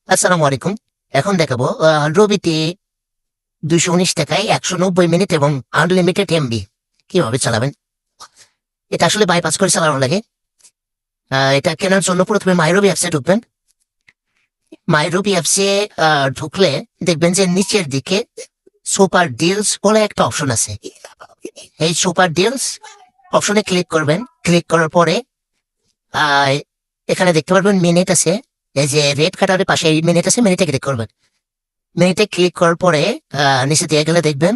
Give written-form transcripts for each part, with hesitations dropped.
আসসালামু আলাইকুম। এখন দেখাবো রবিতে 219 টাকায় 190 মিনিট এবং আনলিমিটেড এমবি কিভাবে চালাবেন। এটা আসলে বাইপাস করে চালানো লাগে। এটা কেনার জন্য প্রথমে মাইরবি অ্যাপসে ঢুকবেন। মাইরবি অ্যাপসে ঢুকলে দেখবেন যে নিচের দিকে সুপার ডিলস বলে একটা অপশন আছে। এই সুপার ডিলস অপশনে ক্লিক করবেন। ক্লিক করার পরে আহ, এখানে দেখতে পারবেন মিনিট আছে। এই যে রেড কাটারের পাশে এই মিনিট আছে, মিনিটে ক্লিক করবেন। মিনিটে ক্লিক করার পরে নিচে দিয়ে গেলে দেখবেন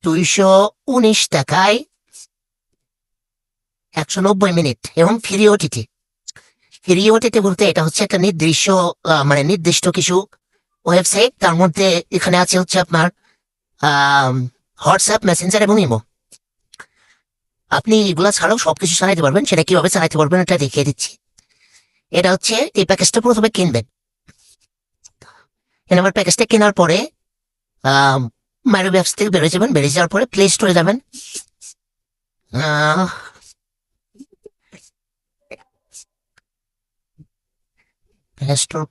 219 টাকায় 190 মিনিট এবং ফ্রি ওটিটি। ফ্রি ওটিটি বলতে এটা হচ্ছে একটা নির্দিষ্ট কিছু ওয়েবসাইট। তার মধ্যে এখানে আছে হচ্ছে আপনার হোয়াটসঅ্যাপ, মেসেঞ্জার এবং ইমো। আপনি এগুলা ছাড়াও সবকিছু চালাইতে পারবেন। সেটা কিভাবে চালাইতে পারবেন এটা দেখিয়ে দিচ্ছি। এটা হচ্ছে এই প্যাকেজটা প্রথমে কিনবেন। এবার প্যাকেজটা কেনার পরে মাইরবি অ্যাপস থেকে বেরোয় যাবেন। বেরিয়ে যাওয়ার পরে প্লে স্টোরে যাবেন। প্লে স্টোর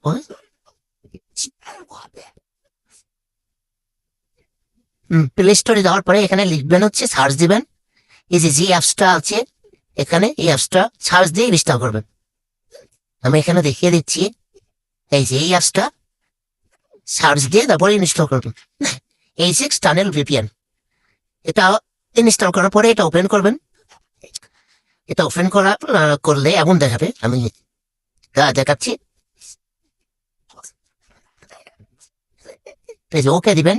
প্লে স্টোরে যাওয়ার পরে এখানে লিখবেন হচ্ছে সার্চ দিবেন। এই যে অ্যাপসটা আছে এখানে, এই অ্যাপসটা সার্চ দিয়ে ইনস্টল করবেন। আমি এখানে দেখিয়ে দিচ্ছি। এই যে এই অ্যাপসটা সার্চ দিয়ে তারপরে ইনস্টল করবেন। H6 tunnel VPN. এটা ইনস্টল করার পরে এটা ওপেন করবেন। এটা ওপেন করলে এমন দেখাবে। আমি দেখাচ্ছি। এই যে ওকে দিবেন।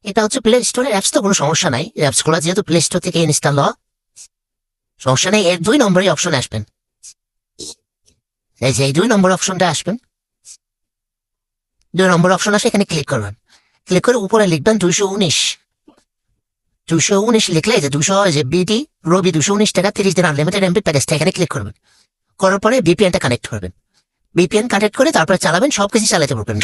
এটা হচ্ছে প্লে স্টোরের অ্যাপস, তো কোনো সমস্যা নাই। অ্যাপস গুলো যেহেতু প্লে স্টোর থেকে ইনস্টল হওয়া, সমস্যা নেই। এর 2 নম্বরে অপশনে আসবেন। এই যে এই 2 নম্বর অপশনটা আসবেন। 2 নম্বর অপশন আসে, এখানে ক্লিক করবেন। ক্লিক করে উপরে লিখবেন 219 লিখলে যে 200 যে বিটি রবি 219 টাকা 30 দিন আনলিমিটেড এমবি প্যাকেজটা এখানে ক্লিক করবেন। করার পরে ভিপিএনটা কানেক্ট করবেন। ভিপিএন কানেক্ট করে তারপরে চালাবেন, সবকিছু চালাতে পারবেন।